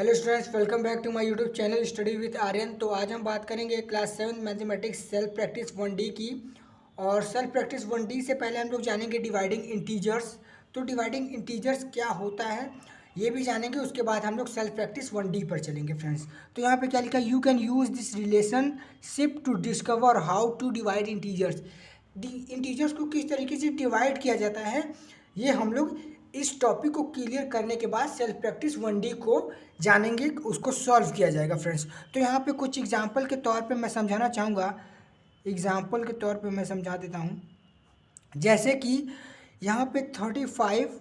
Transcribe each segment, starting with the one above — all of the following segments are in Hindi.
Hello students, welcome back to my YouTube channel study with Aryan. तो आज हम बात करेंगे class 7 mathematics self practice 1D की। और सेल्फ प्रैक्टिस 1D से पहले हम लोग जानेंगे डिवाइडिंग इंटीजर्स। तो डिवाइडिंग इंटीजर्स क्या होता है ये भी जानेंगे, उसके बाद हम लोग सेल्फ प्रैक्टिस 1D पर चलेंगे फ्रेंड्स। तो यहाँ पे क्या लिखा है, you can use this relationship to discover how to divide integers. Integers को किस तरीके से डिवाइड किया जाता है ये हम लोग इस टॉपिक को क्लियर करने के बाद सेल्फ प्रैक्टिस 1D को जानेंगे, उसको सॉल्व किया जाएगा फ्रेंड्स। तो यहाँ पे कुछ एग्जांपल के तौर पे मैं समझाना चाहूँगा, एग्जांपल के तौर पे मैं समझा देता हूँ। जैसे कि यहाँ पे 35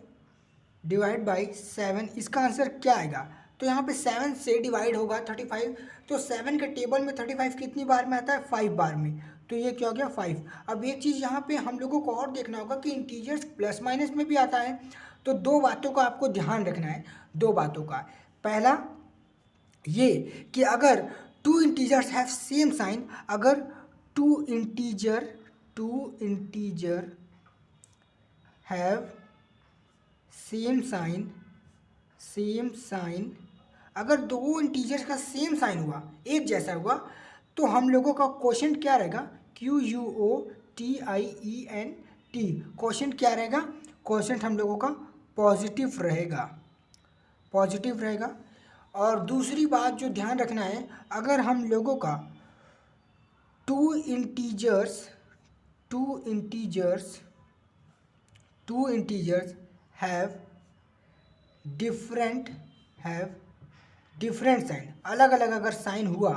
डिवाइड बाई 7, इसका आंसर क्या आएगा। तो यहाँ पे 7 से डिवाइड होगा 35, तो 7 के टेबल में 35 कितनी बार में आता है, 5 बार में। तो ये क्या हो गया 5। अब एक चीज़ यहाँ पे हम लोगों को और देखना होगा कि इंटीजर्स प्लस माइनस में भी आता है। तो दो बातों का आपको ध्यान रखना है, दो बातों का। पहला ये कि अगर two integers have same sign, अगर two integer have same sign, अगर दो इंटीजर्स का सेम साइन हुआ, एक जैसा हुआ, तो हम लोगों का क्वोशंट क्या रहेगा, QUOTIENT। क्वोशंट क्या रहेगा, क्वोशंट हम लोगों का पॉजिटिव रहेगा, पॉजिटिव रहेगा। और दूसरी बात जो ध्यान रखना है, अगर हम लोगों का two integers have different sign, अलग अलग अगर साइन हुआ,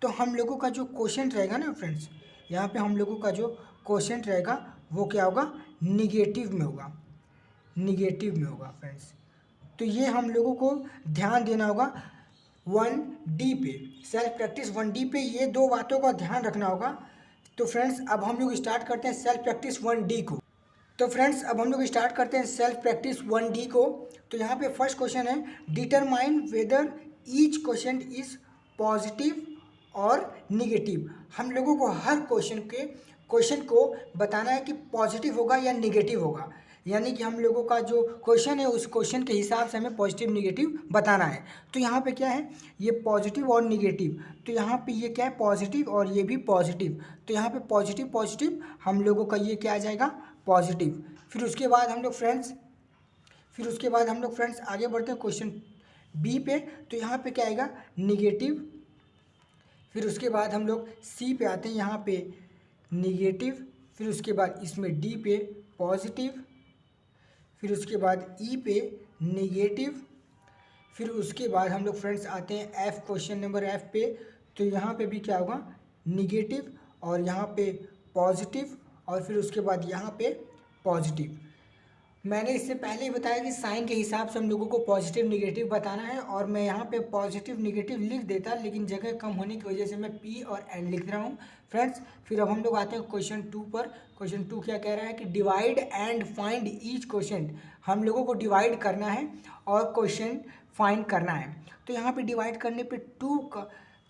तो हम लोगों का जो क्वोशंट रहेगा ना फ्रेंड्स, यहाँ पे हम लोगों का जो क्वोशंट रहेगा वो क्या होगा, निगेटिव में होगा, निगेटिव में होगा फ्रेंड्स। तो ये हम लोगों को ध्यान देना होगा 1D पे, सेल्फ प्रैक्टिस 1D पे ये दो बातों का ध्यान रखना होगा। तो फ्रेंड्स अब हम लोग स्टार्ट करते हैं सेल्फ प्रैक्टिस 1D को। तो फ्रेंड्स अब हम लोग स्टार्ट करते हैं सेल्फ प्रैक्टिस 1D को। तो यहाँ पे फर्स्ट क्वेश्चन है, determine whether each question is positive और निगेटिव। हम लोगों को हर क्वेश्चन को बताना है कि पॉजिटिव होगा या निगेटिव होगा, यानी कि हम लोगों का जो क्वेश्चन है उस क्वेश्चन के हिसाब से हमें पॉजिटिव निगेटिव बताना है। तो यहाँ पे क्या है, ये पॉजिटिव और निगेटिव। तो यहाँ पे ये क्या है, पॉजिटिव और ये भी पॉजिटिव। तो यहाँ पे पॉजिटिव पॉजिटिव हम लोगों का ये क्या आ जाएगा, पॉजिटिव। फिर उसके बाद हम लोग फ्रेंड्स आगे बढ़ते हैं क्वेश्चन बी पे। तो यहाँ पे क्या आएगा, निगेटिव। फिर उसके बाद हम लोग सी पे आते हैं, यहाँ पे निगेटिव। फिर उसके बाद इसमें डी पे पॉजिटिव। फिर उसके बाद ई पे निगेटिव। फिर उसके बाद हम लोग फ्रेंड्स आते हैं एफ, क्वेश्चन नंबर एफ पे। तो यहाँ पे भी क्या होगा, निगेटिव और यहाँ पे पॉजिटिव, और फिर उसके बाद यहाँ पे पॉजिटिव। मैंने इससे पहले ही बताया कि साइन के हिसाब से हम लोगों को पॉजिटिव निगेटिव बताना है, और मैं यहाँ पे पॉजिटिव निगेटिव लिख देता, लेकिन जगह कम होने की वजह से मैं पी और एन लिख रहा हूँ फ्रेंड्स। फिर अब हम लोग आते हैं क्वेश्चन 2 पर। क्वेश्चन 2 क्या कह रहा है कि divide and find each question. हम लोगों को डिवाइड करना है और क्वेश्चन फाइंड करना है। तो यहाँ पर डिवाइड करने पर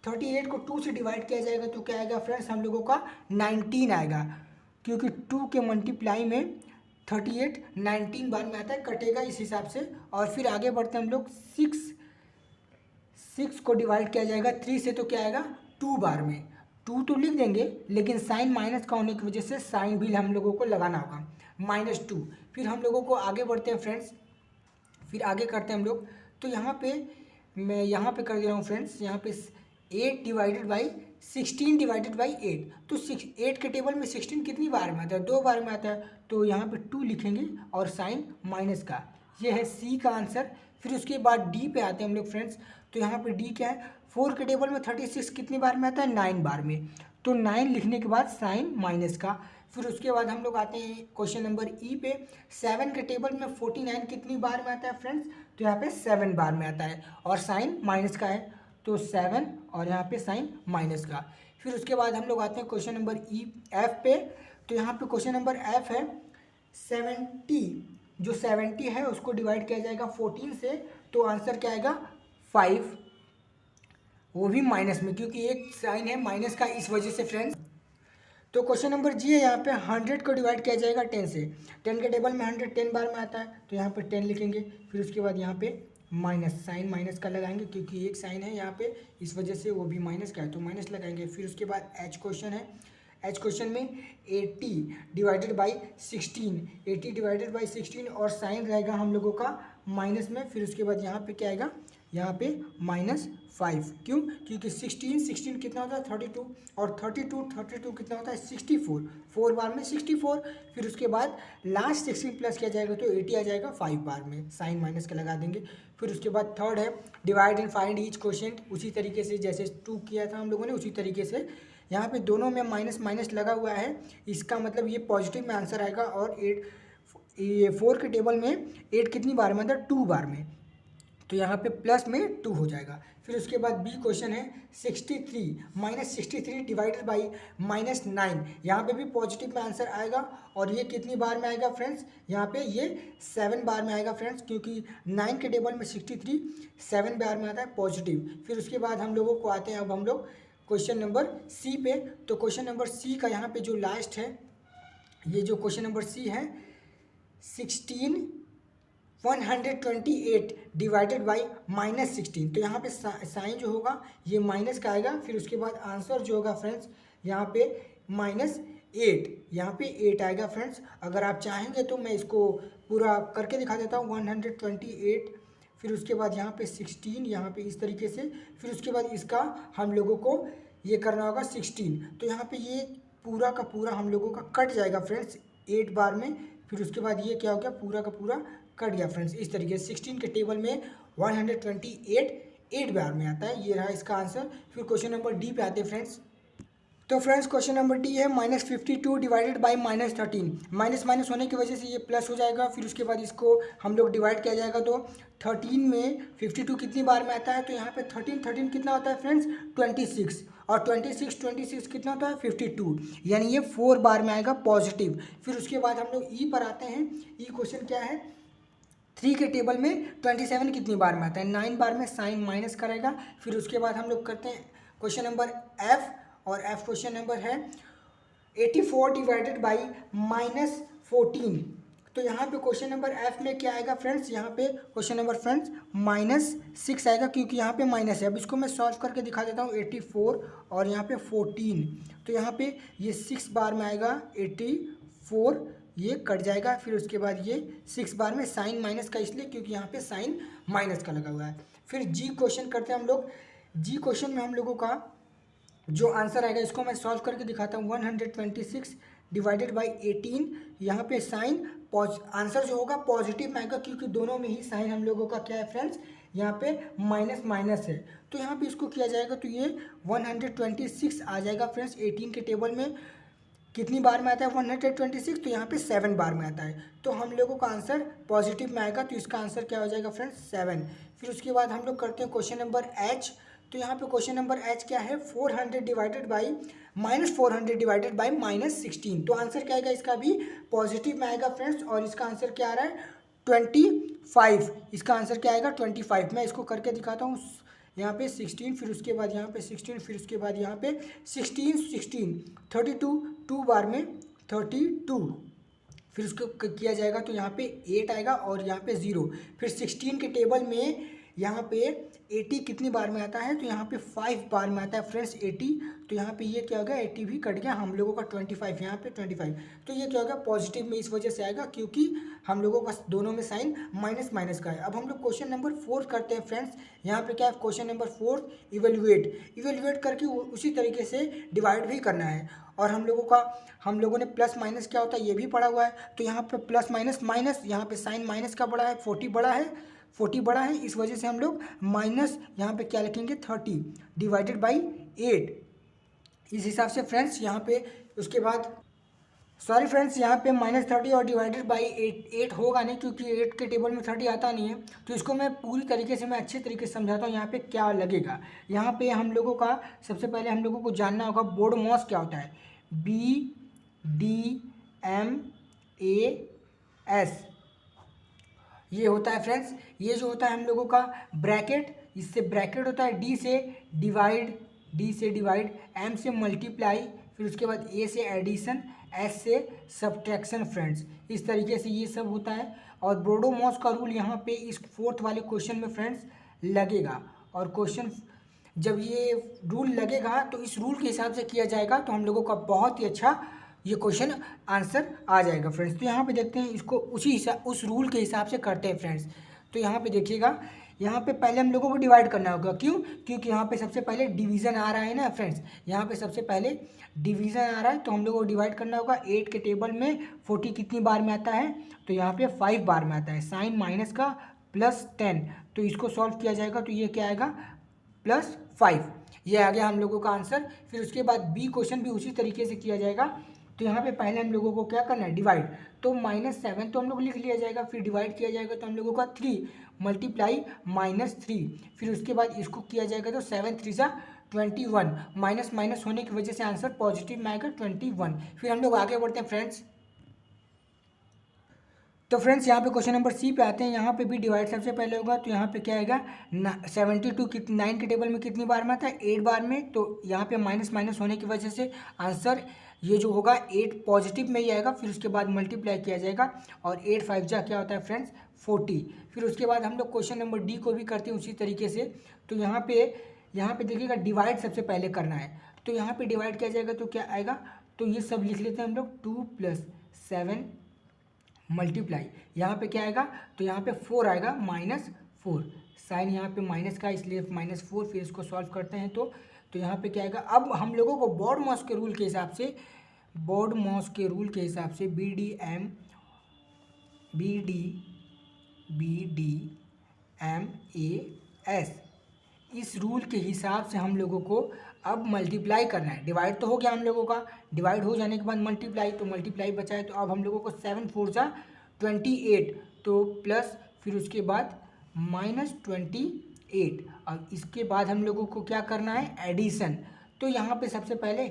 38 को 2 से डिवाइड किया जाएगा, तो क्या आएगा फ्रेंड्स, हम लोगों का 19 आएगा, क्योंकि 2 के मल्टीप्लाई में 38 19 बार में आता है, कटेगा इस हिसाब से। और फिर आगे बढ़ते हैं हम लोग 6 को डिवाइड किया जाएगा 3 से, तो क्या आएगा 2 बार में। 2 तो लिख देंगे, लेकिन साइन माइनस का होने की वजह से साइन भी हम लोगों को लगाना होगा, -2। फिर हम लोगों को आगे बढ़ते हैं फ्रेंड्स, फिर आगे करते हैं हम लोग। तो यहाँ पे मैं यहाँ पे कर दे रहा हूँ फ्रेंड्स, यहाँ पे 8 डिवाइडेड बाई 16 डिवाइडेड बाई 8। तो 8 के टेबल में 16 कितनी बार में आता है, 2 बार में आता है। तो यहाँ पे 2 लिखेंगे और साइन माइनस का, ये है सी का आंसर। फिर उसके बाद डी पे आते हैं हम लोग फ्रेंड्स। तो यहाँ पे डी क्या है, 4 के टेबल में 36 कितनी बार में आता है, 9 बार में। तो 9 लिखने के बाद साइन माइनस का। फिर उसके बाद हम लोग आते हैं क्वेश्चन नंबर ई पे। 7 के टेबल में 49 कितनी बार में आता है फ्रेंड्स, तो यहाँ पे 7 बार में आता है और साइन माइनस का है, तो 7 और यहाँ पे साइन माइनस का। फिर उसके बाद हम लोग आते हैं क्वेश्चन नंबर ई एफ पे। तो यहाँ पे क्वेश्चन नंबर एफ है 70, जो 70 है उसको डिवाइड किया जाएगा 14 से, तो आंसर क्या आएगा 5, वो भी माइनस में, क्योंकि एक साइन है माइनस का, इस वजह से फ्रेंड्स। तो क्वेश्चन नंबर जी है, यहाँ पे 100 को डिवाइड किया जाएगा 10 से। 10 के टेबल में 100 10 बार में आता है, तो यहाँ पे 10 लिखेंगे। फिर उसके बाद यहाँ पे माइनस, साइन माइनस का लगाएंगे क्योंकि एक साइन है यहाँ पे, इस वजह से वो भी माइनस का है तो माइनस लगाएंगे। फिर उसके बाद एच क्वेश्चन है, एच क्वेश्चन में 80 डिवाइडेड बाई 16, 80 डिवाइडेड बाई 16 और साइन रहेगा हम लोगों का माइनस में। फिर उसके बाद यहाँ पे क्या आएगा, यहाँ पे -5, क्यों, क्योंकि 16 कितना होता है 32 और 32 कितना होता है 64, 4 बार में 64। फिर उसके बाद लास्ट 16 प्लस किया जाएगा तो 80 आ जाएगा 5 बार में, साइन माइनस का लगा देंगे। फिर उसके बाद थर्ड है divide and find each question, उसी तरीके से जैसे 2 किया था हम लोगों ने उसी तरीके से यहाँ पे दोनों में माइनस माइनस लगा हुआ है, इसका मतलब ये पॉजिटिव में आंसर आएगा। और 4 के टेबल में 8 कितनी बार में, मतलब 2 बार में, तो यहाँ पे प्लस में 2 हो जाएगा। फिर उसके बाद बी क्वेश्चन है 63 डिवाइडेड बाई -9, यहाँ पे भी पॉजिटिव में आंसर आएगा। और ये कितनी बार में आएगा फ्रेंड्स, यहाँ पे ये 7 बार में आएगा फ्रेंड्स, क्योंकि 9 के टेबल में 63 7 बार में आता है पॉजिटिव। फिर उसके बाद हम लोगों को आते हैं अब हम लोग क्वेश्चन नंबर सी पे। तो क्वेश्चन नंबर सी का यहाँ पे जो लास्ट है, ये जो क्वेश्चन नंबर सी है 128 डिवाइडेड बाई -16, तो यहाँ पे साइन जो होगा ये माइनस का आएगा। फिर उसके बाद आंसर जो होगा फ्रेंड्स यहाँ पे -8, यहाँ पे 8 आएगा फ्रेंड्स। अगर आप चाहेंगे तो मैं इसको पूरा करके दिखा देता हूँ, 128, फिर उसके बाद यहाँ पे 16, यहाँ पे इस तरीके से। फिर उसके बाद इसका हम लोगों को ये करना होगा 16, तो यहाँ पे ये पूरा का पूरा हम लोगों का कट जाएगा फ्रेंड्स 8 बार में। फिर उसके बाद ये क्या हो गया, पूरा का पूरा कट गया फ्रेंड्स। इस तरीके से 16 के टेबल में 128 8 बार में आता है, ये रहा इसका आंसर। फिर क्वेश्चन नंबर डी पे आते हैं फ्रेंड्स। तो फ्रेंड्स क्वेश्चन नंबर डी है -52 डिवाइडेड बाई -13, माइनस माइनस होने की वजह से ये प्लस हो जाएगा। फिर उसके बाद इसको हम लोग डिवाइड किया जाएगा तो 13 में 52 कितनी बार में आता है, तो यहाँ पे 13 कितना होता है फ्रेंड्स 26, और 26 कितना होता है 52, यानी ये 4 बार में आएगा पॉजिटिव। फिर उसके बाद हम लोग ई पर आते हैं। ई क्वेश्चन क्या है, 3 के टेबल में 27 कितनी बार में आता है, 9 बार में, साइन माइनस करेगा। फिर उसके बाद हम लोग करते हैं क्वेश्चन नंबर एफ, और एफ क्वेश्चन नंबर है 84 डिवाइडेड बाई -14, तो यहाँ पे क्वेश्चन नंबर एफ में क्या आएगा फ्रेंड्स, यहाँ पे क्वेश्चन नंबर फ्रेंड्स -6 आएगा, क्योंकि यहाँ पे माइनस है। अब इसको मैं सॉल्व करके दिखा देता हूँ, 84 और यहाँ पे 14, तो यहाँ पे ये 6 बार में आएगा 84, ये कट जाएगा। फिर उसके बाद ये 6 बार में, साइन माइनस का इसलिए क्योंकि यहाँ पे साइन माइनस का लगा हुआ है। फिर जी क्वेश्चन करते हैं हम लोग। जी क्वेश्चन में हम लोगों का जो आंसर आएगा इसको मैं सॉल्व करके दिखाता हूँ, 126 डिवाइडेड बाई 18, यहाँ पे साइन आंसर जो होगा पॉजिटिव में आएगा, क्योंकि दोनों में ही साइन हम लोगों का क्या है फ्रेंड्स, यहाँ पे माइनस माइनस है। तो यहाँ पे इसको किया जाएगा तो ये 126 आ जाएगा फ्रेंड्स। 18 के टेबल में कितनी बार में आता है 126, तो यहाँ पे 7 बार में आता है, तो हम लोगों का आंसर पॉजिटिव में आएगा, तो इसका आंसर क्या हो जाएगा फ्रेंड्स 7। फिर उसके बाद हम लोग करते हैं क्वेश्चन नंबर एच। तो यहाँ पे क्वेश्चन नंबर एच क्या है, 400 डिवाइडेड बाई -16, तो आंसर क्या आएगा इसका भी पॉजिटिव में आएगा फ्रेंड्स। और इसका आंसर क्या आ रहा है 25, इसका आंसर क्या आएगा 25। मैं इसको करके दिखाता हूँ, यहाँ पे 16, फिर उसके बाद यहाँ पे 16, फिर उसके बाद यहाँ पे 16 32 2 बार में 32, फिर उसको किया जाएगा तो यहाँ पे 8 आएगा और यहाँ पे 0। फिर 16 के टेबल में यहाँ पे 80 कितनी बार में आता है, तो यहाँ पे 5 बार में आता है फ्रेंड्स 80, तो यहाँ पे ये क्या हो गया 80 भी कट गया, हम लोगों का 25, यहाँ पे 25, तो ये क्या होगा पॉजिटिव में इस वजह से आएगा क्योंकि हम लोगों का दोनों में साइन माइनस माइनस का है। अब हम लोग क्वेश्चन नंबर 4 करते हैं फ्रेंड्स। यहाँ पे क्या है क्वेश्चन नंबर 4, इवेल्युएट करके उसी तरीके से डिवाइड भी करना है। और हम लोगों ने प्लस माइनस क्या होता है ये भी पढ़ा हुआ है, तो यहाँ पे प्लस माइनस माइनस, यहाँ पे साइन माइनस का बड़ा है, 40 बड़ा है, इस वजह से हम लोग माइनस यहाँ पे क्या लिखेंगे 30 डिवाइडेड बाई 8, इस हिसाब से फ्रेंड्स। यहाँ पे उसके बाद सॉरी फ्रेंड्स, यहाँ पे -30 और डिवाइडेड बाई 8 होगा नहीं, क्योंकि 8 के टेबल में 30 आता नहीं है। तो इसको मैं पूरी तरीके से मैं अच्छे तरीके से समझाता हूँ यहाँ पे क्या लगेगा। यहाँ पे हम लोगों का सबसे पहले हम लोगों को जानना होगा बोर्ड मॉस क्या होता है, BDMAS ये होता है फ्रेंड्स। ये जो होता है हम लोगों का ब्रैकेट, इससे ब्रैकेट होता है D से डिवाइड, M से मल्टीप्लाई, फिर उसके बाद A से एडिशन, एस से सब्ट्रैक्शन फ्रेंड्स। इस तरीके से ये सब होता है और ब्रोडो-मॉस का रूल यहाँ पे इस फोर्थ वाले क्वेश्चन में फ्रेंड्स लगेगा। और क्वेश्चन जब ये रूल लगेगा तो इस रूल के हिसाब से किया जाएगा तो हम लोगों का बहुत ही अच्छा ये क्वेश्चन आंसर आ जाएगा फ्रेंड्स। तो यहाँ पे देखते हैं इसको उस रूल के हिसाब से करते हैं फ्रेंड्स। तो यहाँ पे देखिएगा, यहाँ पे पहले हम लोगों को डिवाइड करना होगा। क्यों? क्योंकि यहाँ पे सबसे पहले डिवीज़न आ रहा है ना फ्रेंड्स, यहाँ पे सबसे पहले डिवीज़न आ रहा है तो हम लोगों को डिवाइड करना होगा। 8 के टेबल में 40 कितनी बार में आता है? तो यहाँ पे 5 बार में आता है। साइन माइनस का +10, तो इसको सॉल्व किया जाएगा तो ये क्या आएगा? +5। ये आ गया हम लोगों का आंसर। फिर उसके बाद बी क्वेश्चन भी उसी तरीके से किया जाएगा। तो यहाँ पे पहले हम लोगों को क्या करना है? डिवाइड। तो -7 तो हम लोग लिख लिया जाएगा, फिर डिवाइड किया जाएगा तो हम लोगों का 3 मल्टीप्लाई -3, फिर उसके बाद इसको किया जाएगा तो 7 3 जा 21, माइनस माइनस होने की वजह से आंसर पॉजिटिव में आएगा 21। फिर हम लोग आगे बढ़ते हैं फ्रेंड्स। तो फ्रेंड्स यहाँ पे क्वेश्चन नंबर सी पे आते हैं। यहाँ पे भी डिवाइड सबसे पहले होगा तो यहाँ पे क्या आएगा? 72 9 के टेबल में कितनी बार में आता है? 8 बार में। तो यहाँ पे माइनस माइनस होने की वजह से आंसर ये जो होगा 8 पॉजिटिव में ही आएगा। फिर उसके बाद मल्टीप्लाई किया जाएगा और 8 5 जा क्या होता है फ्रेंड्स? 40। फिर उसके बाद हम लोग क्वेश्चन नंबर डी को भी करते हैं उसी तरीके से। तो यहाँ पे देखिएगा डिवाइड सबसे पहले करना है। तो यहाँ पे डिवाइड किया जाएगा तो क्या आएगा? तो ये सब लिख लेते हैं हम लोग। 2 + 7 मल्टीप्लाई, यहाँ पे क्या आएगा? तो यहाँ पे 4 आएगा, -4। साइन यहाँ पे माइनस का इसलिए -4। फिर इसको सॉल्व करते हैं तो यहाँ पे क्या आएगा? अब हम लोगों को बोर्ड-मॉस के रूल के हिसाब से BDMAS इस रूल के हिसाब से हम लोगों को अब मल्टीप्लाई करना है। डिवाइड तो हो गया हम लोगों का, डिवाइड हो जाने के बाद मल्टीप्लाई, तो मल्टीप्लाई बचा है। तो अब हम लोगों को 7 4 जा 28, तो प्लस फिर उसके बाद -28। अब इसके बाद हम लोगों को क्या करना है? एडिशन। तो यहाँ पे सबसे पहले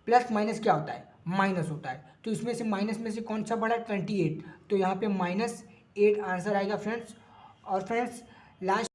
प्लस माइनस क्या होता है? माइनस होता है। तो इसमें से माइनस में से कौन सा बड़ा? 28। तो यहाँ पे -8 आंसर आएगा फ्रेंड्स। और फ्रेंड्स लास्ट